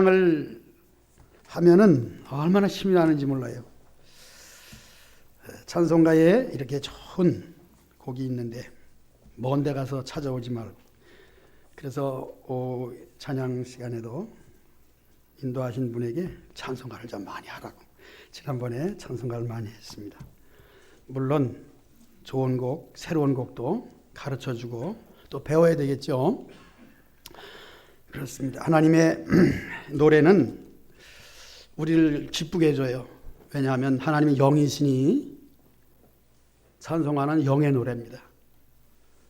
찬양을 하면은 얼마나 힘이 나는지 몰라요. 찬송가에 이렇게 좋은 곡이 있는데 먼 데 가서 찾아오지 말고, 그래서 찬양 시간에도 인도하신 분에게 찬송가를 좀 많이 하라고 지난번에 찬송가를 많이 했습니다. 물론 좋은 곡, 새로운 곡도 가르쳐주고 또 배워야 되겠죠. 그렇습니다. 하나님의 노래는 우리를 기쁘게 해줘요. 왜냐하면 하나님이 영이시니 찬송하는 영의 노래입니다.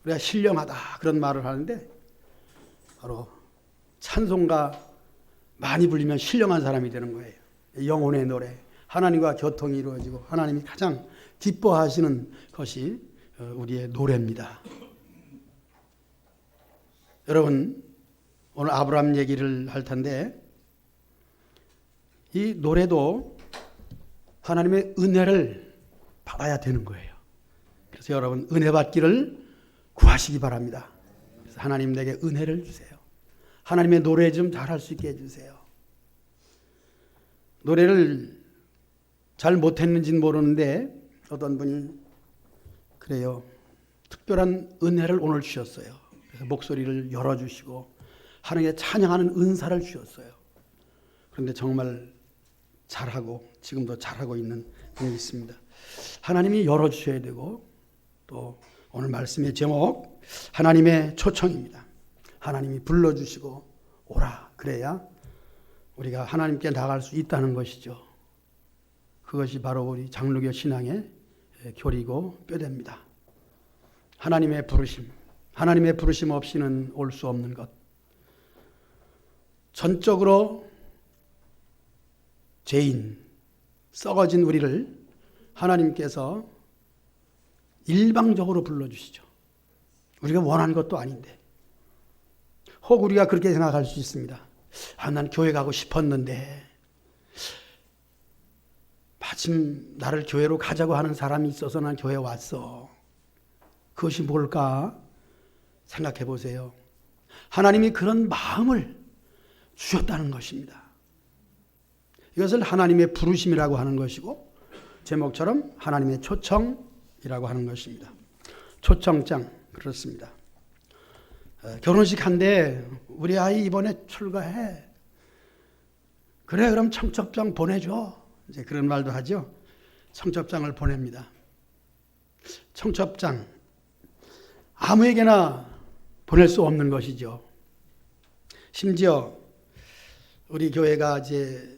우리가 신령하다 그런 말을 하는데 바로 찬송가 많이 불리면 신령한 사람이 되는 거예요. 영혼의 노래, 하나님과 교통이 이루어지고 하나님이 가장 기뻐하시는 것이 우리의 노래입니다. 여러분, 오늘 아브라함 얘기를 할 텐데 이 노래도 하나님의 은혜를 받아야 되는 거예요. 그래서 여러분 은혜 받기를 구하시기 바랍니다. 그래서 하나님 내게 은혜를 주세요. 하나님의 노래 좀 잘할 수 있게 해주세요. 노래를 잘 못했는지는 모르는데 어떤 분이 그래요. 특별한 은혜를 오늘 주셨어요. 그래서 목소리를 열어주시고 하나님께 찬양하는 은사를 주셨어요. 그런데 정말 잘하고 지금도 잘하고 있는 분이 있습니다. 하나님이 열어주셔야 되고 또 오늘 말씀의 제목 하나님의 초청입니다. 하나님이 불러주시고 오라 그래야 우리가 하나님께 나갈 수 있다는 것이죠. 그것이 바로 우리 장로교 신앙의 교리고 뼈대입니다. 하나님의 부르심, 하나님의 부르심 없이는 올 수 없는 것. 전적으로 죄인, 썩어진 우리를 하나님께서 일방적으로 불러주시죠. 우리가 원하는 것도 아닌데. 혹 우리가 그렇게 생각할 수 있습니다. 난 교회 가고 싶었는데 마침 나를 교회로 가자고 하는 사람이 있어서 난 교회 왔어. 그것이 뭘까? 생각해 보세요. 하나님이 그런 마음을 주셨다는 것입니다. 이것을 하나님의 부르심이라고 하는 것이고 제목처럼 하나님의 초청이라고 하는 것입니다. 초청장 그렇습니다. 결혼식 한데 우리 아이 이번에 출가해. 그래 그럼 청첩장 보내줘. 이제 그런 말도 하죠. 청첩장을 보냅니다. 청첩장 아무에게나 보낼 수 없는 것이죠. 심지어 우리 교회가 이제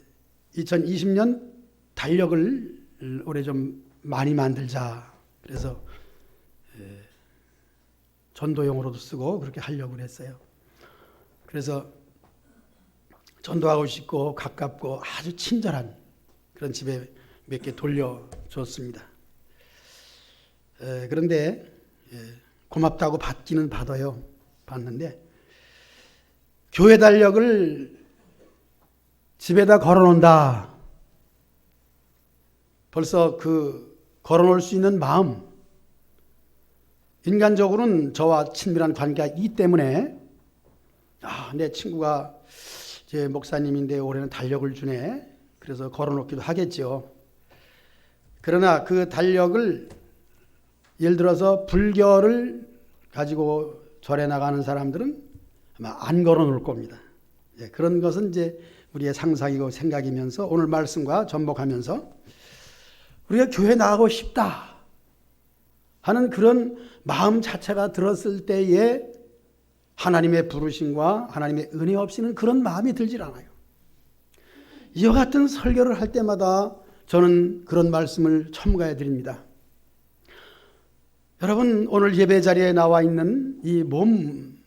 2020년 달력을 올해 좀 많이 만들자. 그래서 전도용으로도 쓰고 그렇게 하려고 했어요. 그래서 전도하고 싶고 가깝고 아주 친절한 그런 집에 몇 개 돌려줬습니다. 그런데 고맙다고 받기는 받아요. 받는데 교회 달력을 집에다 걸어놓는다. 벌써 그 걸어놓을 수 있는 마음, 인간적으로는 저와 친밀한 관계가 있기 때문에 내 친구가 제 목사님인데 올해는 달력을 주네. 그래서 걸어놓기도 하겠죠. 그러나 그 달력을 예를 들어서 불교를 가지고 절에 나가는 사람들은 아마 안 걸어놓을 겁니다. 그런 것은 이제 우리의 상상이고 생각이면서 오늘 말씀과 접목하면서 우리가 교회 나가고 싶다 하는 그런 마음 자체가 들었을 때에 하나님의 부르심과 하나님의 은혜 없이는 그런 마음이 들질 않아요. 이와 같은 설교를 할 때마다 저는 그런 말씀을 첨가해 드립니다. 여러분 오늘 예배 자리에 나와 있는 이 몸,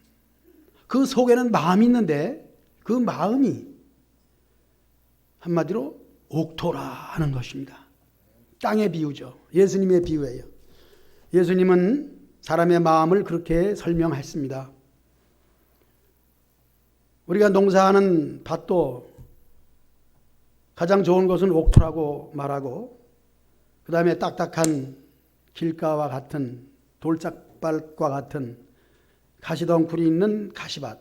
그 속에는 마음이 있는데 그 마음이 한마디로 옥토라 하는 것입니다. 땅의 비유죠. 예수님의 비유예요. 예수님은 사람의 마음을 그렇게 설명했습니다. 우리가 농사하는 밭도 가장 좋은 것은 옥토라고 말하고 그 다음에 딱딱한 길가와 같은 돌짝밭과 같은 가시덩굴이 있는 가시밭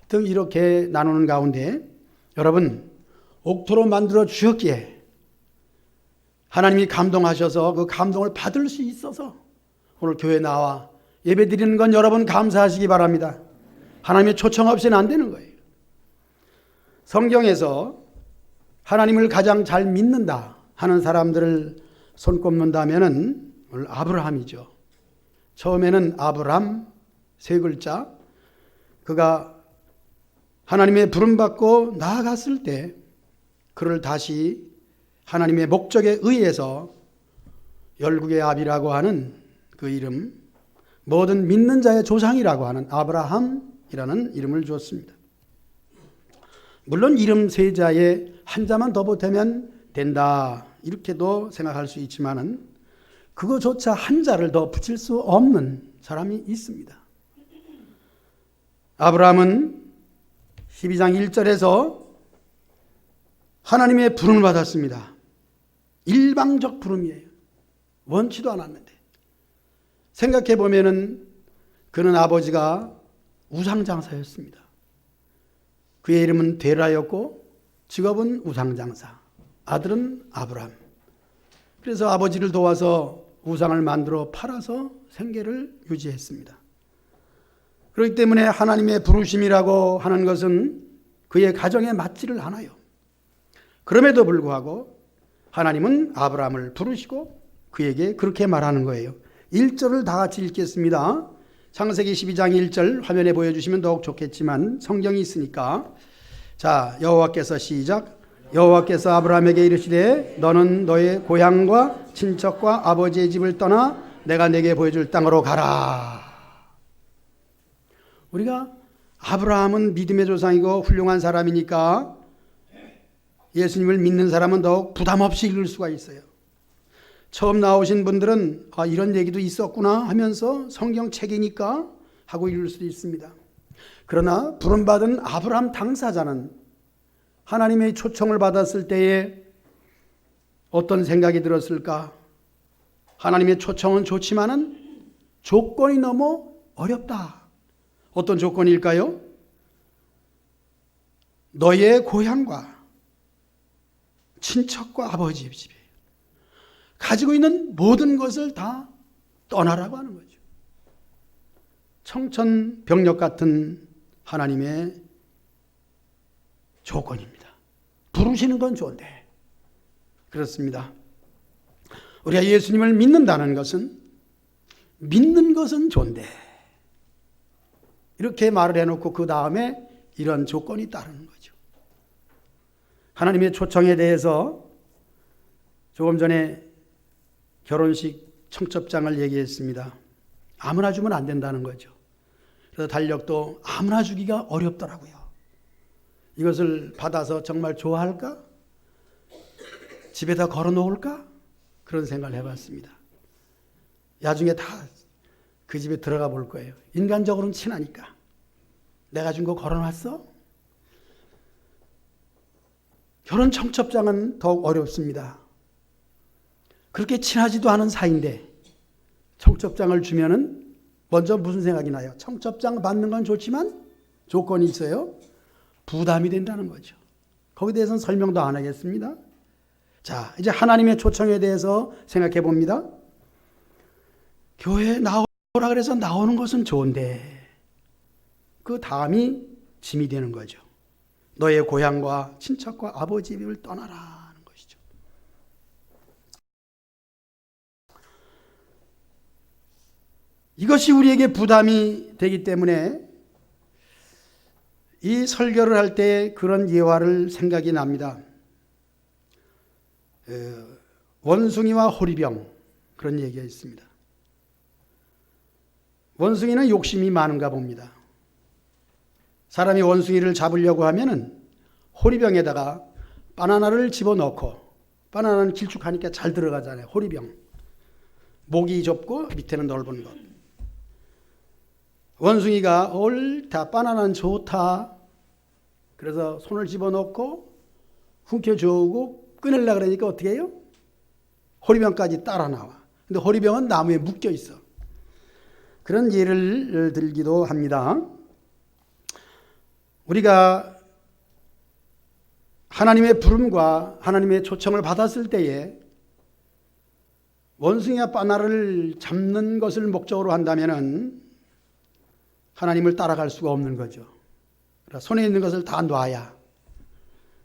등 이렇게 나누는 가운데 여러분, 옥토로 만들어 주셨기에 하나님이 감동하셔서 그 감동을 받을 수 있어서 오늘 교회 나와 예배 드리는 건 여러분 감사하시기 바랍니다. 하나님의 초청 없이는 안 되는 거예요. 성경에서 하나님을 가장 잘 믿는다 하는 사람들을 손꼽는다면은 오늘 아브라함이죠. 처음에는 아브람 세 글자. 그가 하나님의 부름받고 나아갔을 때 그를 다시 하나님의 목적에 의해서 열국의 아비라고 하는 그 이름, 모든 믿는 자의 조상이라고 하는 아브라함이라는 이름을 주었습니다. 물론 이름 세 자에 한 자만 더 보태면 된다 이렇게도 생각할 수 있지만은 그거조차 한 자를 더 붙일 수 없는 사람이 있습니다. 아브라함은 12장 1절에서 하나님의 부름을 받았습니다. 일방적 부름이에요. 원치도 않았는데. 생각해 보면은 그는 아버지가 우상장사였습니다. 그의 이름은 데라였고 직업은 우상장사, 아들은 아브람. 그래서 아버지를 도와서 우상을 만들어 팔아서 생계를 유지했습니다. 그렇기 때문에 하나님의 부르심이라고 하는 것은 그의 가정에 맞지를 않아요. 그럼에도 불구하고 하나님은 아브라함을 부르시고 그에게 그렇게 말하는 거예요. 1절을 다 같이 읽겠습니다. 창세기 12장 1절 화면에 보여주시면 더욱 좋겠지만 성경이 있으니까. 자, 여호와께서 시작. 여호와께서 아브라함에게 이르시되 너는 너의 고향과 친척과 아버지의 집을 떠나 내가 내게 보여줄 땅으로 가라. 우리가 아브라함은 믿음의 조상이고 훌륭한 사람이니까 예수님을 믿는 사람은 더욱 부담 없이 읽을 수가 있어요. 처음 나오신 분들은 이런 얘기도 있었구나 하면서 성경책이니까 하고 읽을 수도 있습니다. 그러나 부름받은 아브라함 당사자는 하나님의 초청을 받았을 때에 어떤 생각이 들었을까? 하나님의 초청은 좋지만은 조건이 너무 어렵다. 어떤 조건일까요? 너의 고향과 친척과 아버지의 집에 가지고 있는 모든 것을 다 떠나라고 하는 거죠. 청천벽력 같은 하나님의 조건입니다. 부르시는 건 좋은데 그렇습니다. 우리가 예수님을 믿는 것은 좋은데 이렇게 말을 해놓고 그 다음에 이런 조건이 따르는 거죠. 하나님의 초청에 대해서 조금 전에 결혼식 청첩장을 얘기했습니다. 아무나 주면 안 된다는 거죠. 그래서 달력도 아무나 주기가 어렵더라고요. 이것을 받아서 정말 좋아할까? 집에다 걸어 놓을까? 그런 생각을 해봤습니다. 나중에 다 그 집에 들어가 볼 거예요. 인간적으로는 친하니까. 내가 준 거 걸어놨어? 결혼 청첩장은 더욱 어렵습니다. 그렇게 친하지도 않은 사이인데 청첩장을 주면은 먼저 무슨 생각이 나요? 청첩장 받는 건 좋지만 조건이 있어요. 부담이 된다는 거죠. 거기에 대해서는 설명도 안 하겠습니다. 자, 이제 하나님의 초청에 대해서 생각해 봅니다. 교회에 나오라 그래서 나오는 것은 좋은데 그 다음이 짐이 되는 거죠. 너의 고향과 친척과 아버지 집을 떠나라 하는 것이죠. 이것이 우리에게 부담이 되기 때문에 이 설교를 할 때 그런 예화를 생각이 납니다. 원숭이와 호리병 그런 얘기가 있습니다. 원숭이는 욕심이 많은가 봅니다. 사람이 원숭이를 잡으려고 하면은 호리병에다가 바나나를 집어넣고, 바나나는 길쭉하니까 잘 들어가잖아요. 호리병. 목이 좁고 밑에는 넓은 것. 원숭이가 옳다, 바나나는 좋다. 그래서 손을 집어넣고 훔켜주고 꺼내려고 그러니까 어떻게 해요? 호리병까지 따라 나와. 근데 호리병은 나무에 묶여 있어. 그런 예를 들기도 합니다. 우리가 하나님의 부름과 하나님의 초청을 받았을 때에 원숭이와 바나를 잡는 것을 목적으로 한다면 하나님을 따라갈 수가 없는 거죠. 손에 있는 것을 다 놔야,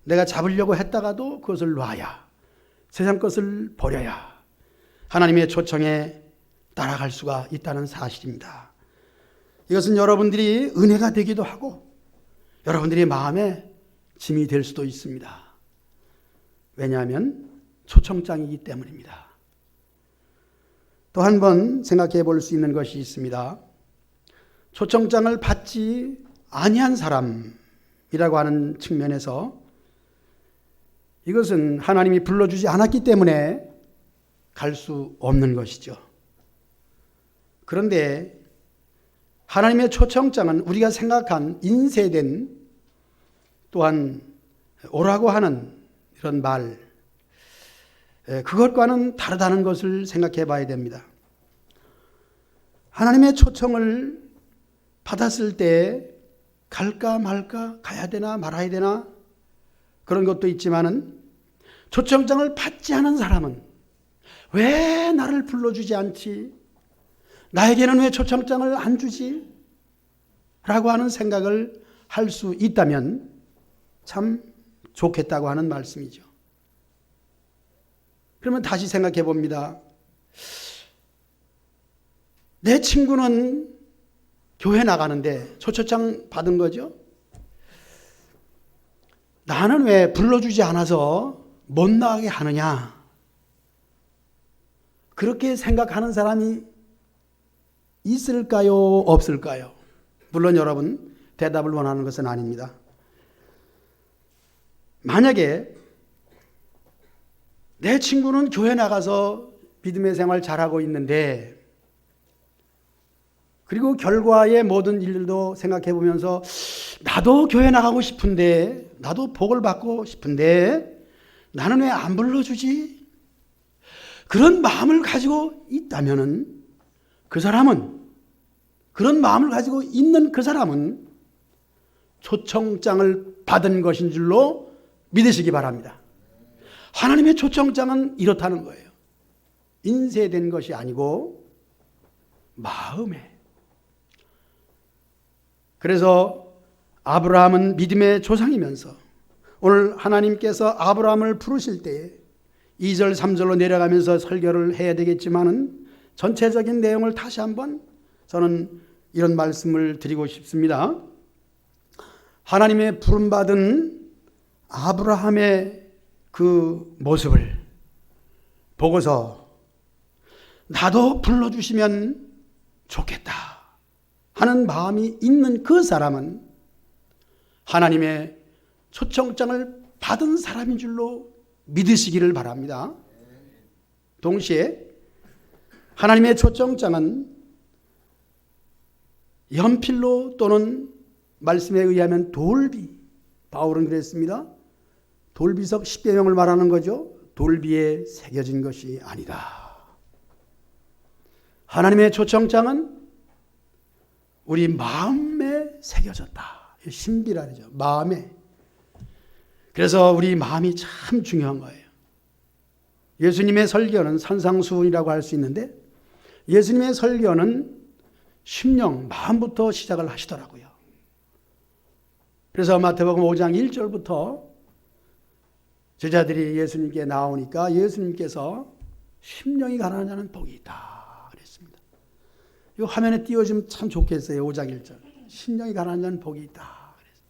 내가 잡으려고 했다가도 그것을 놔야, 세상 것을 버려야 하나님의 초청에 따라갈 수가 있다는 사실입니다. 이것은 여러분들이 은혜가 되기도 하고 여러분들의 마음에 짐이 될 수도 있습니다. 왜냐하면 초청장이기 때문입니다. 또 한 번 생각해 볼 수 있는 것이 있습니다. 초청장을 받지 아니한 사람이라고 하는 측면에서 이것은 하나님이 불러주지 않았기 때문에 갈 수 없는 것이죠. 그런데 하나님의 초청장은 우리가 생각한 인쇄된, 또한 오라고 하는 이런 말, 그것과는 다르다는 것을 생각해 봐야 됩니다. 하나님의 초청을 받았을 때 갈까 말까, 가야 되나 말아야 되나 그런 것도 있지만은, 초청장을 받지 않은 사람은 왜 나를 불러주지 않지? 나에게는 왜 초청장을 안 주지? 라고 하는 생각을 할 수 있다면 참 좋겠다고 하는 말씀이죠. 그러면 다시 생각해 봅니다. 내 친구는 교회 나가는데 초청장 받은 거죠. 나는 왜 불러주지 않아서 못 나가게 하느냐? 그렇게 생각하는 사람이 있을까요? 없을까요? 물론 여러분 대답을 원하는 것은 아닙니다. 만약에 내 친구는 교회 나가서 믿음의 생활 잘하고 있는데, 그리고 결과의 모든 일들도 생각해 보면서 나도 교회 나가고 싶은데, 나도 복을 받고 싶은데 나는 왜 안 불러주지? 그런 마음을 가지고 있다면은 그 사람은, 그런 마음을 가지고 있는 그 사람은 초청장을 받은 것인 줄로 믿으시기 바랍니다. 하나님의 초청장은 이렇다는 거예요. 인쇄된 것이 아니고 마음에. 그래서 아브라함은 믿음의 조상이면서 오늘 하나님께서 아브라함을 부르실 때에 2절 3절로 내려가면서 설교를 해야 되겠지만은 전체적인 내용을 다시 한번 저는 이런 말씀을 드리고 싶습니다. 하나님의 부름받은 아브라함의 그 모습을 보고서 나도 불러주시면 좋겠다 하는 마음이 있는 그 사람은 하나님의 초청장을 받은 사람인 줄로 믿으시기를 바랍니다. 동시에 하나님의 초청장은 연필로 또는 말씀에 의하면 돌비, 바울은 그랬습니다. 돌비석 10개 명을 말하는 거죠. 돌비에 새겨진 것이 아니다. 하나님의 초청장은 우리 마음에 새겨졌다. 신비라죠. 마음에. 그래서 우리 마음이 참 중요한 거예요. 예수님의 설교는 산상수훈이라고 할 수 있는데, 예수님의 설교는 심령, 마음부터 시작을 하시더라고요. 그래서 마태복음 5장 1절부터 제자들이 예수님께 나오니까 예수님께서 심령이 가난한 자는 복이 있다 그랬습니다. 이 화면에 띄워주면 참 좋겠어요. 5장 1절. 심령이 가난한 자는 복이 있다 그랬습니다.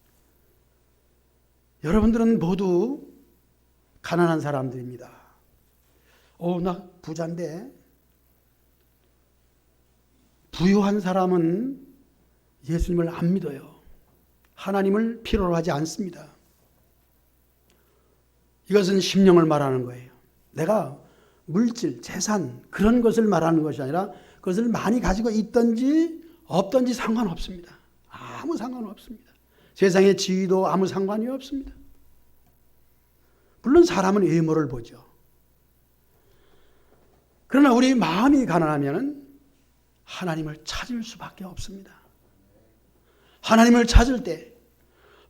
여러분들은 모두 가난한 사람들입니다. 나 부자인데. 부유한 사람은 예수님을 안 믿어요. 하나님을 필요로 하지 않습니다. 이것은 심령을 말하는 거예요. 내가 물질, 재산 그런 것을 말하는 것이 아니라 그것을 많이 가지고 있든지 없든지 상관없습니다. 아무 상관없습니다. 세상의 지위도 아무 상관이 없습니다. 물론 사람은 외모를 보죠. 그러나 우리 마음이 가난하면 하나님을 찾을 수밖에 없습니다. 하나님을 찾을 때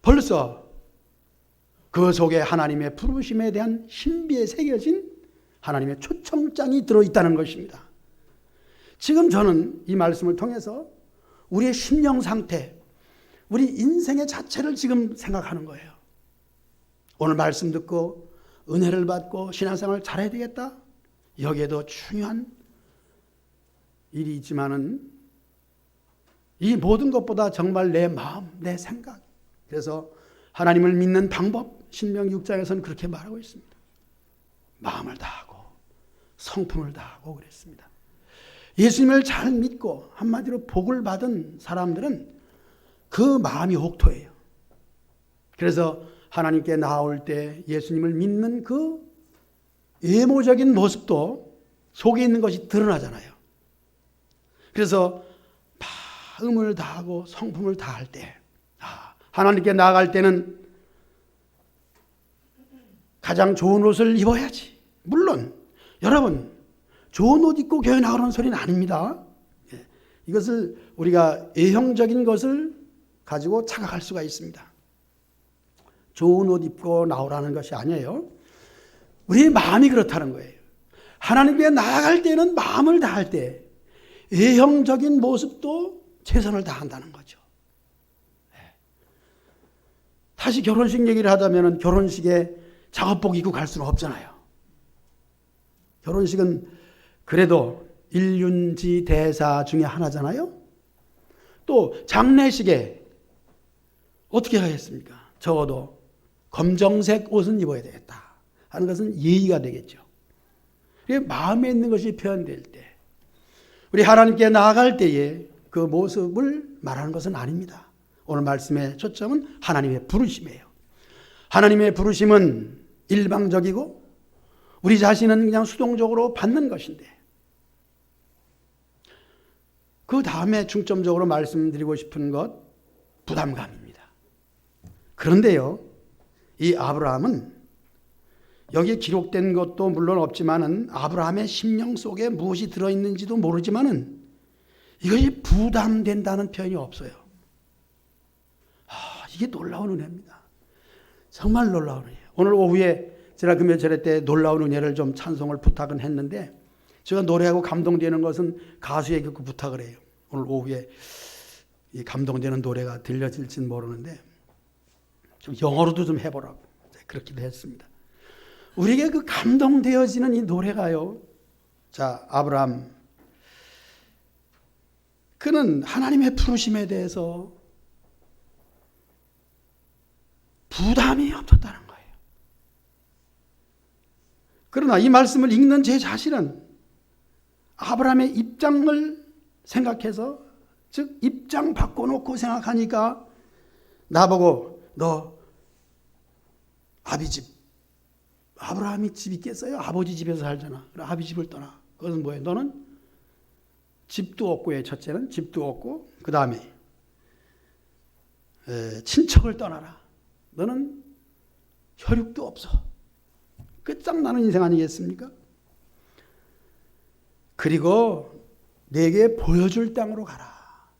벌써 그 속에 하나님의 부르심에 대한 신비에 새겨진 하나님의 초청장이 들어있다는 것입니다. 지금 저는 이 말씀을 통해서 우리의 심령 상태, 우리 인생의 자체를 지금 생각하는 거예요. 오늘 말씀 듣고 은혜를 받고 신앙생활 잘해야 되겠다. 여기에도 중요한 일이 있지만은 이 모든 것보다 정말 내 마음, 내 생각. 그래서 하나님을 믿는 방법, 신명기 6장에서는 그렇게 말하고 있습니다. 마음을 다하고 성품을 다하고 그랬습니다. 예수님을 잘 믿고 한마디로 복을 받은 사람들은 그 마음이 옥토예요. 그래서 하나님께 나올 때 예수님을 믿는 그 외모적인 모습도 속에 있는 것이 드러나잖아요. 그래서 마음을 다하고 성품을 다할 때 하나님께 나아갈 때는 가장 좋은 옷을 입어야지. 물론 여러분 좋은 옷 입고 교회 나가는 소리는 아닙니다. 이것을 우리가 외형적인 것을 가지고 착각할 수가 있습니다. 좋은 옷 입고 나오라는 것이 아니에요. 우리의 마음이 그렇다는 거예요. 하나님께 나아갈 때는 마음을 다할 때 외형적인 모습도 최선을 다한다는 거죠. 다시 결혼식 얘기를 하자면 결혼식에 작업복 입고 갈 수는 없잖아요. 결혼식은 그래도 일륜지 대사 중에 하나잖아요. 또 장례식에 어떻게 하겠습니까? 적어도 검정색 옷은 입어야 되겠다 하는 것은 예의가 되겠죠. 마음에 있는 것이 표현될 때 우리 하나님께 나아갈 때에 그 모습을 말하는 것은 아닙니다. 오늘 말씀의 초점은 하나님의 부르심이에요. 하나님의 부르심은 일방적이고 우리 자신은 그냥 수동적으로 받는 것인데 그 다음에 중점적으로 말씀드리고 싶은 것 부담감입니다. 그런데요, 이 아브라함은 여기에 기록된 것도 물론 없지만은 아브라함의 심령 속에 무엇이 들어있는지도 모르지만은 이것이 부담된다는 표현이 없어요. 이게 놀라운 은혜입니다. 정말 놀라운 은혜예요. 오늘 오후에 제가 금요일에 때 놀라운 은혜를 좀 찬송을 부탁은 했는데 제가 노래하고 감동되는 것은 가수에게 그 부탁을 해요. 오늘 오후에 이 감동되는 노래가 들려질지는 모르는데 좀 영어로도 좀 해보라고 그렇기도 했습니다. 우리에게 그 감동되어지는 이 노래가요. 자, 아브라함 그는 하나님의 부르심에 대해서 부담이 없었다는 거예요. 그러나 이 말씀을 읽는 제 자신은 아브라함의 입장을 생각해서 즉 입장 바꿔놓고 생각하니까 나보고 너 아비 집 아브라함이 집 있겠어요? 아버지 집에서 살잖아. 그럼 아비 집을 떠나. 그것은 뭐예요? 너는 집도 없고 첫째는 집도 없고 그 다음에 친척을 떠나라. 너는 혈육도 없어. 끝장나는 인생 아니겠습니까? 그리고 내게 보여줄 땅으로 가라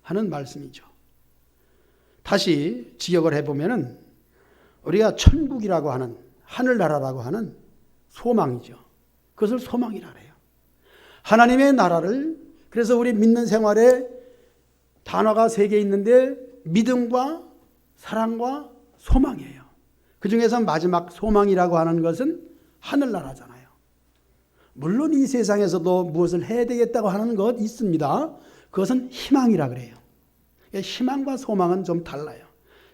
하는 말씀이죠. 다시 직역을 해보면은 우리가 천국이라고 하는 하늘나라라고 하는 소망이죠. 그것을 소망이라 해요. 하나님의 나라를 그래서 우리 믿는 생활에 단어가 3개 있는데 믿음과 사랑과 소망이에요. 그 중에서 마지막 소망이라고 하는 것은 하늘나라잖아요. 물론 이 세상에서도 무엇을 해야 되겠다고 하는 것 있습니다. 그것은 희망이라 그래요. 희망과 소망은 좀 달라요.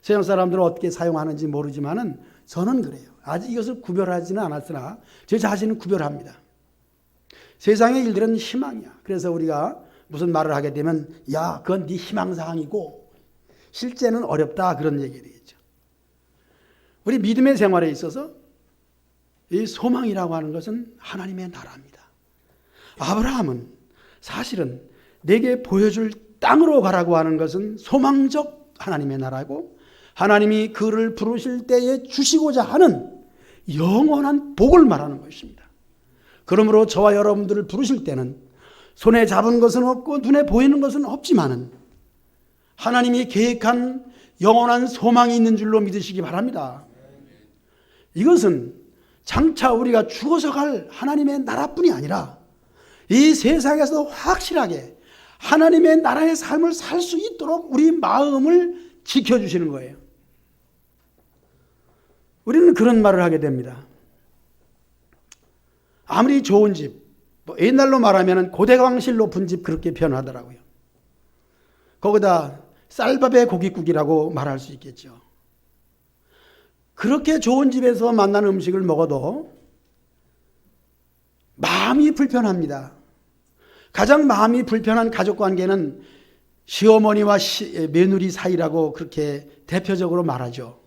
세상 사람들은 어떻게 사용하는지 모르지만은 저는 그래요. 아직 이것을 구별하지는 않았으나 제 자신은 구별합니다. 세상의 일들은 희망이야. 그래서 우리가 무슨 말을 하게 되면 야, 그건 네 희망사항이고 실제는 어렵다 그런 얘기 되겠죠. 우리 믿음의 생활에 있어서 이 소망이라고 하는 것은 하나님의 나라입니다. 아브라함은 사실은 내게 보여줄 땅으로 가라고 하는 것은 소망적 하나님의 나라고 하나님이 그를 부르실 때에 주시고자 하는 영원한 복을 말하는 것입니다. 그러므로 저와 여러분들을 부르실 때는 손에 잡은 것은 없고 눈에 보이는 것은 없지만은 하나님이 계획한 영원한 소망이 있는 줄로 믿으시기 바랍니다. 이것은 장차 우리가 죽어서 갈 하나님의 나라뿐이 아니라 이 세상에서 확실하게 하나님의 나라의 삶을 살 수 있도록 우리 마음을 지켜주시는 거예요. 우리는 그런 말을 하게 됩니다. 아무리 좋은 집, 옛날로 말하면 고대광실 높은 집 그렇게 표현하더라고요. 거기다 쌀밥에 고깃국이라고 말할 수 있겠죠. 그렇게 좋은 집에서 만난 음식을 먹어도 마음이 불편합니다. 가장 마음이 불편한 가족관계는 시어머니와 며느리 사이라고 그렇게 대표적으로 말하죠.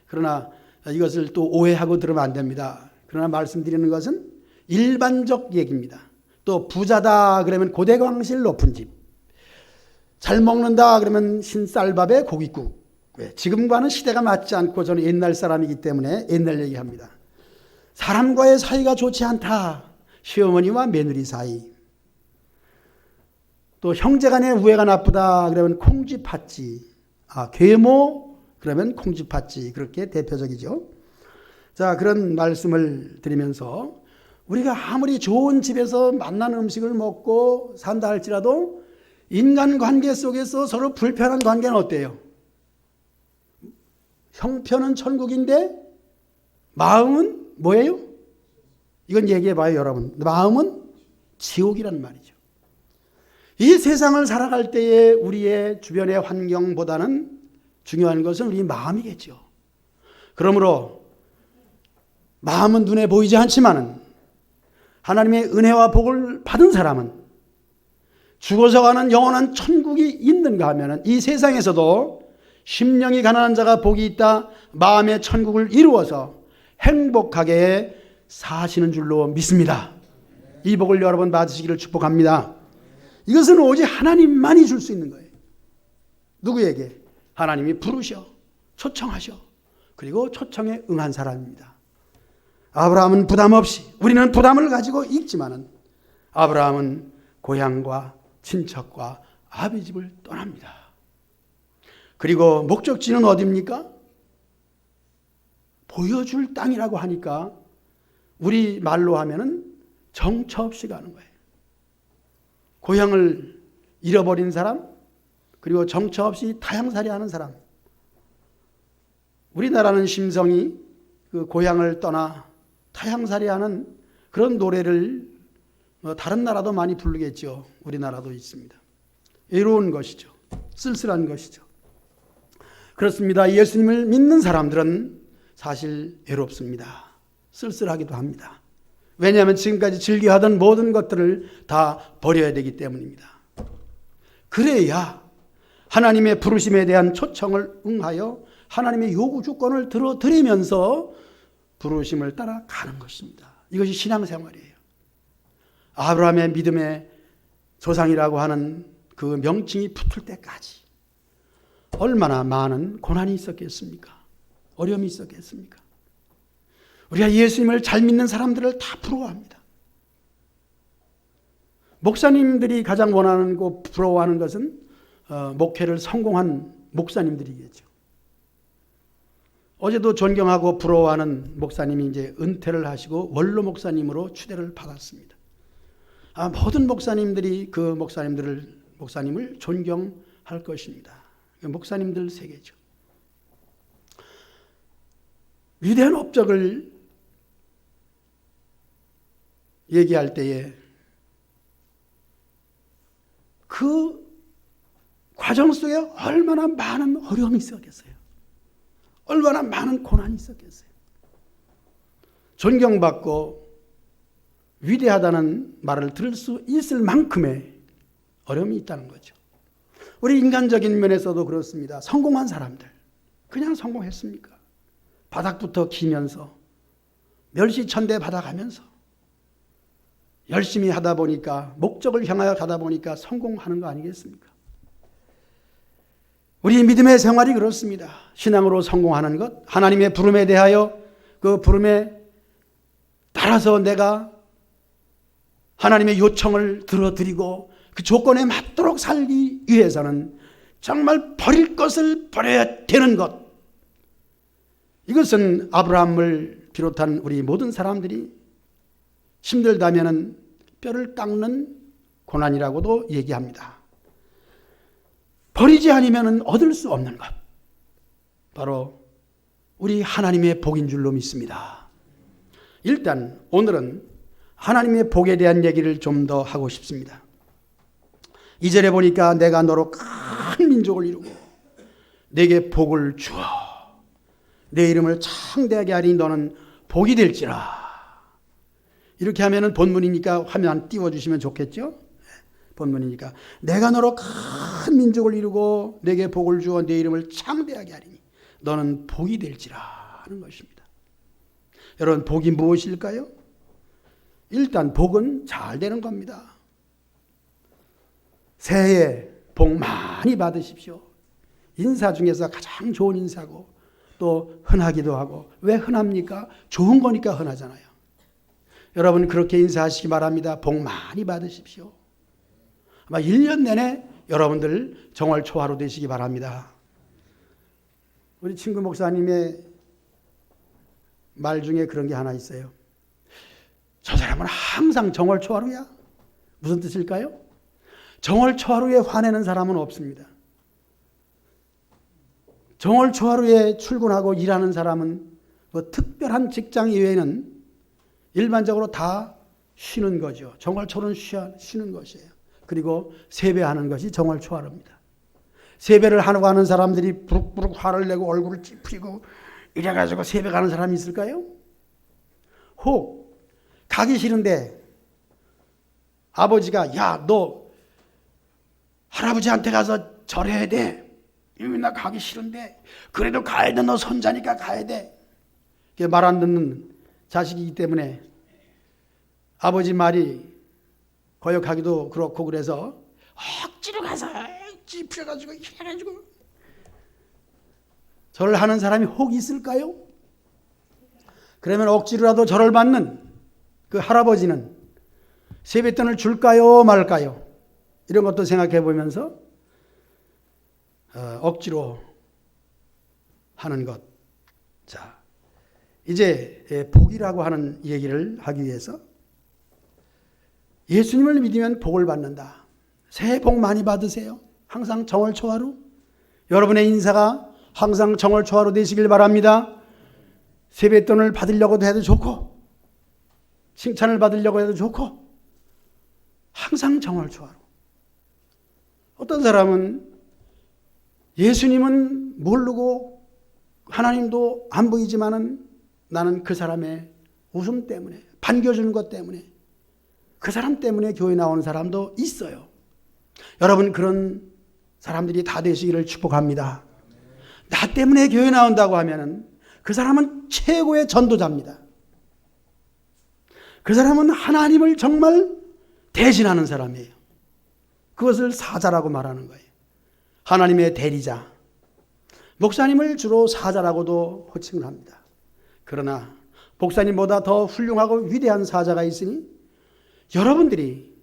그러나 이것을 또 오해하고 들으면 안 됩니다. 그러나 말씀드리는 것은 일반적 얘기입니다. 또 부자다 그러면 고대광실 높은 집, 잘 먹는다 그러면 신쌀밥에 고깃국. 지금과는 시대가 맞지 않고 저는 옛날 사람이기 때문에 옛날 얘기합니다. 사람과의 사이가 좋지 않다. 시어머니와 며느리 사이. 또 형제간의 우애가 나쁘다 그러면 콩쥐팥쥐. 계모 그러면 콩쥐팥쥐. 그렇게 대표적이죠. 자, 그런 말씀을 드리면서 우리가 아무리 좋은 집에서 맛난 음식을 먹고 산다 할지라도 인간관계 속에서 서로 불편한 관계는 어때요? 형편은 천국인데 마음은 뭐예요? 이건 얘기해봐요, 여러분. 마음은 지옥이란 말이죠. 이 세상을 살아갈 때에 우리의 주변의 환경보다는 중요한 것은 우리 마음이겠죠. 그러므로 마음은 눈에 보이지 않지만은 하나님의 은혜와 복을 받은 사람은 죽어서 가는 영원한 천국이 있는가 하면은 이 세상에서도 심령이 가난한 자가 복이 있다. 마음의 천국을 이루어서 행복하게 사시는 줄로 믿습니다. 이 복을 여러분 받으시기를 축복합니다. 이것은 오직 하나님만이 줄 수 있는 거예요. 누구에게? 하나님이 부르셔, 초청하셔, 그리고 초청에 응한 사람입니다. 아브라함은 부담 없이, 우리는 부담을 가지고 있지만은 아브라함은 고향과 친척과 아비집을 떠납니다. 그리고 목적지는 어디입니까? 보여줄 땅이라고 하니까 우리 말로 하면은 정처 없이 가는 거예요. 고향을 잃어버린 사람, 그리고 정처 없이 타향살이 하는 사람. 우리나라는 심성이 그 고향을 떠나 타향살이 하는 그런 노래를 다른 나라도 많이 부르겠죠. 우리나라도 있습니다. 외로운 것이죠. 쓸쓸한 것이죠. 그렇습니다. 예수님을 믿는 사람들은 사실 외롭습니다. 쓸쓸하기도 합니다. 왜냐하면 지금까지 즐겨하던 모든 것들을 다 버려야 되기 때문입니다. 그래야 하나님의 부르심에 대한 초청을 응하여 하나님의 요구 조건을 들어드리면서 부르심을 따라가는 것입니다. 이것이 신앙생활이에요. 아브라함의 믿음의 조상이라고 하는 그 명칭이 붙을 때까지 얼마나 많은 고난이 있었겠습니까? 어려움이 있었겠습니까? 우리가 예수님을 잘 믿는 사람들을 다 부러워합니다. 목사님들이 가장 원하는 거 부러워하는 것은 목회를 성공한 목사님들이겠죠. 어제도 존경하고 부러워하는 목사님이 이제 은퇴를 하시고 원로 목사님으로 추대를 받았습니다. 모든 목사님들이 그 목사님을 존경할 것입니다. 목사님들 세계죠. 위대한 업적을 얘기할 때에 그 과정 속에 얼마나 많은 어려움이 있었겠어요. 얼마나 많은 고난이 있었겠어요. 존경받고 위대하다는 말을 들을 수 있을 만큼의 어려움이 있다는 거죠. 우리 인간적인 면에서도 그렇습니다. 성공한 사람들 그냥 성공했습니까? 바닥부터 기면서 멸시천대 받아가면서 열심히 하다 보니까 목적을 향하여 가다 보니까 성공하는 거 아니겠습니까? 우리 믿음의 생활이 그렇습니다. 신앙으로 성공하는 것, 하나님의 부름에 대하여 그 부름에 따라서 내가 하나님의 요청을 들어드리고 그 조건에 맞도록 살기 위해서는 정말 버릴 것을 버려야 되는 것, 이것은 아브라함을 비롯한 우리 모든 사람들이 힘들다면은 뼈를 깎는 고난이라고도 얘기합니다. 버리지 않으면 얻을 수 없는 것, 바로 우리 하나님의 복인 줄로 믿습니다. 일단 오늘은 하나님의 복에 대한 얘기를 좀 더 하고 싶습니다. 2절에 보니까 내가 너로 큰 민족을 이루고 내게 복을 주어 내 이름을 창대하게 하리니 너는 복이 될지라. 이렇게 하면은 본문이니까 화면 띄워주시면 좋겠죠? 본문이니까 내가 너로 큰 민족을 이루고 내게 복을 주어 내 이름을 창대하게 하리니 너는 복이 될지라 하는 것입니다. 여러분, 복이 무엇일까요? 일단 복은 잘 되는 겁니다. 새해에 복 많이 받으십시오. 인사 중에서 가장 좋은 인사고 또 흔하기도 하고, 왜 흔합니까? 좋은 거니까 흔하잖아요. 여러분 그렇게 인사하시기 바랍니다. 복 많이 받으십시오. 아마 1년 내내 여러분들 정월초하루 되시기 바랍니다. 우리 친구 목사님의 말 중에 그런 게 하나 있어요. 저 사람은 항상 정월초하루야. 무슨 뜻일까요? 정월초하루에 화내는 사람은 없습니다. 정월초하루에 출근하고 일하는 사람은 뭐 특별한 직장 이외에는 일반적으로 다 쉬는 거죠. 정월초는 쉬는 것이에요. 그리고 세배하는 것이 정월초하루입니다. 세배를 하려고 하는 사람들이 부룩부룩 화를 내고 얼굴을 찌푸리고 이래가지고 세배 가는 사람이 있을까요? 혹 가기 싫은데 아버지가 야, 너 할아버지한테 가서 절해야 돼. 나 가기 싫은데 그래도 가야 돼. 너 손자니까 가야 돼. 말 안 듣는 자식이기 때문에 아버지 말이 거역하기도 그렇고 그래서 억지로 가서 찌푸려가지고 해가지고 절을 하는 사람이 혹 있을까요? 그러면 억지로라도 절을 받는 그 할아버지는 세뱃돈을 줄까요 말까요? 이런 것도 생각해 보면서 억지로 하는 것. 자, 이제 복이라고 하는 얘기를 하기 위해서 예수님을 믿으면 복을 받는다. 새해 복 많이 받으세요. 항상 정월초하루. 여러분의 인사가 항상 정월초하루 되시길 바랍니다. 세뱃돈을 받으려고 해도 좋고 칭찬을 받으려고 해도 좋고 항상 정월초하루. 어떤 사람은 예수님은 모르고 하나님도 안 보이지만은 나는 그 사람의 웃음 때문에, 반겨주는 것 때문에, 그 사람 때문에 교회 나오는 사람도 있어요. 여러분 그런 사람들이 다 되시기를 축복합니다. 나 때문에 교회 나온다고 하면은 그 사람은 최고의 전도자입니다. 그 사람은 하나님을 정말 대신하는 사람이에요. 그것을 사자라고 말하는 거예요. 하나님의 대리자. 목사님을 주로 사자라고도 호칭을 합니다. 그러나 목사님보다 더 훌륭하고 위대한 사자가 있으니 여러분들이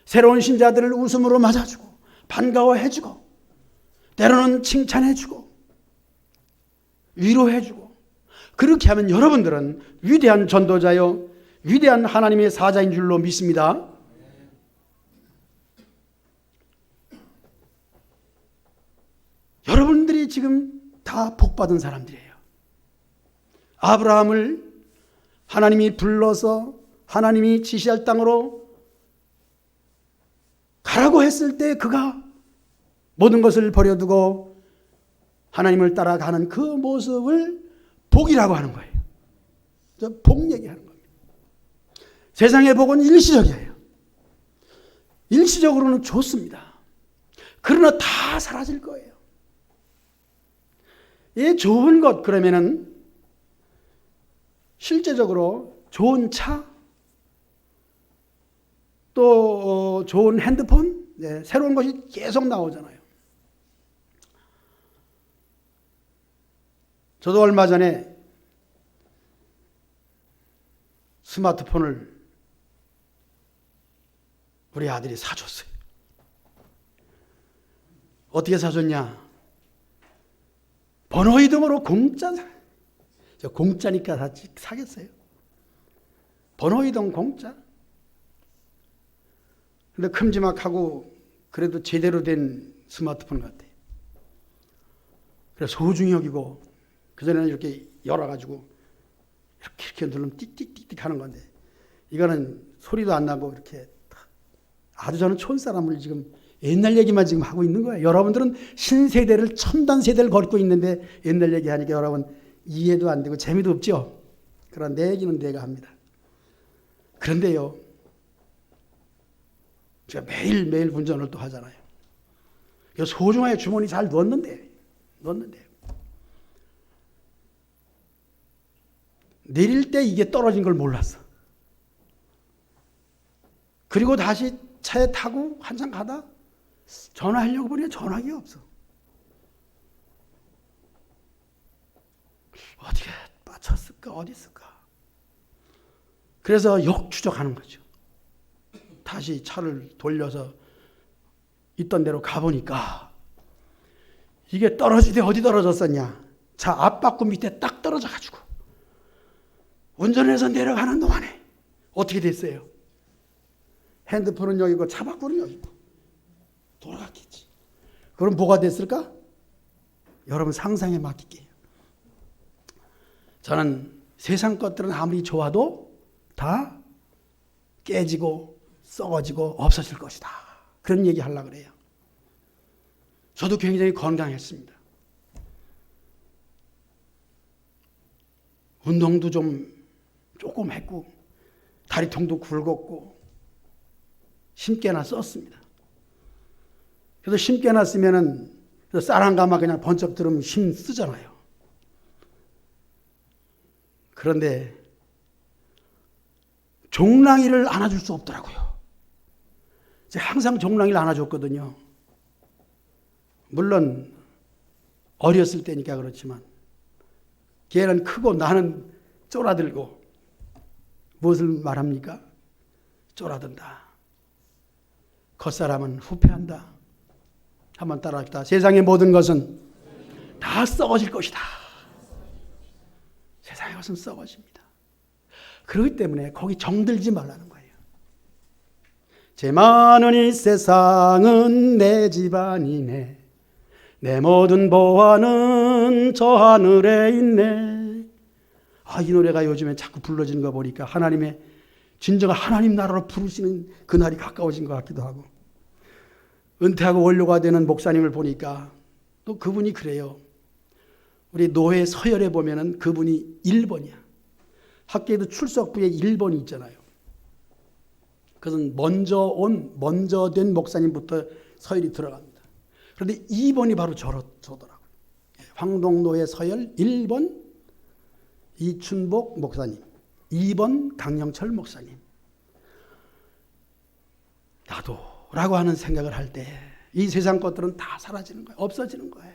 새로운 신자들을 웃음으로 맞아주고 반가워해주고 때로는 칭찬해주고 위로해주고 그렇게 하면 여러분들은 위대한 전도자요 위대한 하나님의 사자인 줄로 믿습니다. 여러분들이 지금 다 복받은 사람들이에요. 아브라함을 하나님이 불러서 하나님이 지시할 땅으로 가라고 했을 때 그가 모든 것을 버려두고 하나님을 따라가는 그 모습을 복이라고 하는 거예요. 저 복 얘기하는 겁니다. 세상의 복은 일시적이에요. 일시적으로는 좋습니다. 그러나 다 사라질 거예요. 이 좋은 것 그러면은 실제적으로 좋은 차, 또 좋은 핸드폰, 새로운 것이 계속 나오잖아요. 저도 얼마 전에 스마트폰을 우리 아들이 사줬어요. 어떻게 사줬냐? 번호 이동으로 공짜 저 공짜니까 다 사겠어요. 번호이동 공짜. 근데 큼지막하고 그래도 제대로 된 스마트폰 같아요. 그래서 소중히 여기고, 그전에는 이렇게 열어가지고 이렇게 누르면 띡띡띡띡 하는 건데, 이거는 소리도 안 나고 이렇게 아주 저는 촌사람을 지금 옛날 얘기만 지금 하고 있는 거예요. 여러분들은 신세대를, 첨단 세대를 걷고 있는데 옛날 얘기하니까 여러분 이해도 안 되고 재미도 없죠. 그런 내 얘기는 내가 합니다. 그런데요, 제가 매일매일 운전을 또 하잖아요. 소중하게 주머니 잘 넣었는데 내릴 때 이게 떨어진 걸 몰랐어. 그리고 다시 차에 타고 한참 가다 전화하려고 보니 전화기가 없어. 어떻게 빠졌을까? 어디 있을까? 그래서 역추적하는 거죠. 다시 차를 돌려서 있던 데로 가보니까 이게 떨어지대. 어디 떨어졌었냐? 차 앞바퀴 밑에 딱 떨어져가지고 운전해서 내려가는 동안에 어떻게 됐어요? 핸드폰은 여기고 차 바퀴는 여기고 돌아갔겠지. 그럼 뭐가 됐을까? 여러분 상상에 맡길게요. 저는 세상 것들은 아무리 좋아도 다 깨지고 썩어지고 없어질 것이다. 그런 얘기 하려고 그래요. 저도 굉장히 건강했습니다. 운동도 조금 했고 다리통도 굵었고 심깨나 썼습니다. 그래서 심깨나 쓰면은 쌀 한 가마 그냥 번쩍 들으면 힘 쓰잖아요. 그런데 종랑이를 안아줄 수 없더라고요. 제가 항상 종랑이를 안아줬거든요. 물론 어렸을 때니까 그렇지만 걔는 크고 나는 쫄아들고 무엇을 말합니까? 쫄아든다. 겉사람은 후패한다. 한번 따라합시다. 세상의 모든 것은 다 썩어질 것이다. 세상의 것은 썩어집니다. 그렇기 때문에 거기 정들지 말라는 거예요. 제 많은 이 세상은 내 집안이네. 내 모든 보화는 저 하늘에 있네. 이 노래가 요즘에 자꾸 불러지는 거 보니까 하나님의 진정한 하나님 나라로 부르시는 그날이 가까워진 것 같기도 하고, 은퇴하고 원료가 되는 목사님을 보니까 또 그분이 그래요. 우리 노회 서열에 보면은 그분이 1번이야. 학교에도 출석부에 1번이 있잖아요. 그것은 먼저 된 목사님부터 서열이 들어갑니다. 그런데 2번이 바로 저더라고요. 황동노회 서열 1번 이춘복 목사님, 2번 강영철 목사님. 나도 라고 하는 생각을 할 때 이 세상 것들은 다 사라지는 거예요. 없어지는 거예요.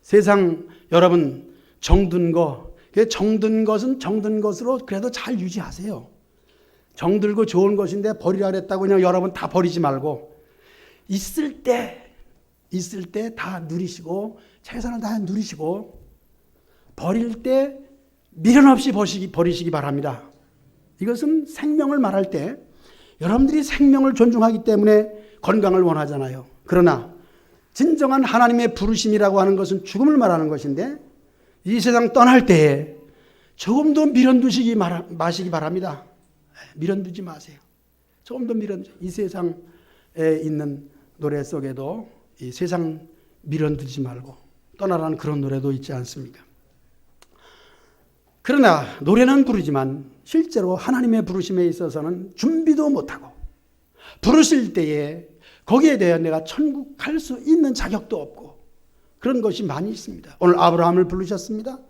세상 여러분 정든 것은 정든 것으로 그래도 잘 유지하세요. 정들고 좋은 것인데 버리라 그랬다고 그냥 여러분 다 버리지 말고 있을 때 다 누리시고 최선을 다해 누리시고, 버릴 때 미련 없이 버리시기 바랍니다. 이것은 생명을 말할 때 여러분들이 생명을 존중하기 때문에 건강을 원하잖아요. 그러나 진정한 하나님의 부르심이라고 하는 것은 죽음을 말하는 것인데, 이 세상 떠날 때에 조금도 미련 두시기 마시기 바랍니다. 미련 두지 마세요. 조금도 미련. 이 세상에 있는 노래 속에도 이 세상 미련 두지 말고 떠나라는 그런 노래도 있지 않습니까? 그러나 노래는 부르지만 실제로 하나님의 부르심에 있어서는 준비도 못하고, 부르실 때에 거기에 대해 내가 천국 갈 수 있는 자격도 없고 그런 것이 많이 있습니다. 오늘 아브라함을 부르셨습니다.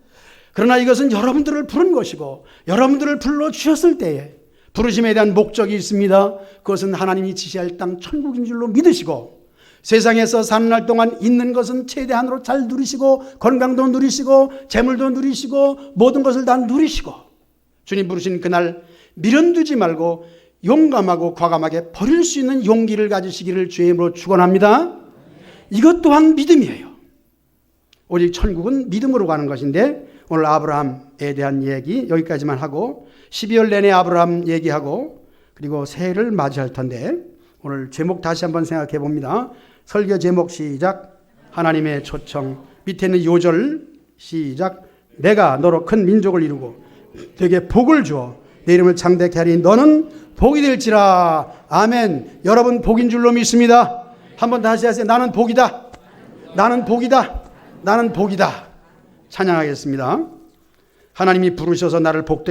그러나 이것은 여러분들을 부른 것이고 여러분들을 불러주셨을 때에 부르심에 대한 목적이 있습니다. 그것은 하나님이 지시할 땅 천국인 줄로 믿으시고, 세상에서 사는 날 동안 있는 것은 최대한으로 잘 누리시고, 건강도 누리시고, 재물도 누리시고, 모든 것을 다 누리시고, 주님 부르신 그날 미련 두지 말고 용감하고 과감하게 버릴 수 있는 용기를 가지시기를 주의 이름으로 축원합니다. 이것 또한 믿음이에요. 오직 천국은 믿음으로 가는 것인데 오늘 아브라함에 대한 얘기 여기까지만 하고 12월 내내 아브라함 얘기하고 그리고 새해를 맞이할 텐데 오늘 제목 다시 한번 생각해 봅니다. 설교 제목 시작. 하나님의 초청. 밑에 있는 요절 시작. 내가 너로 큰 민족을 이루고 되게 복을 주어 내 이름을 창대케 하리. 너는 복이 될지라. 아멘. 여러분 복인 줄로 믿습니다. 한번 다시 하세요. 나는 복이다. 나는 복이다. 나는 복이다. 찬양하겠습니다. 하나님이 부르셔서 나를 복되게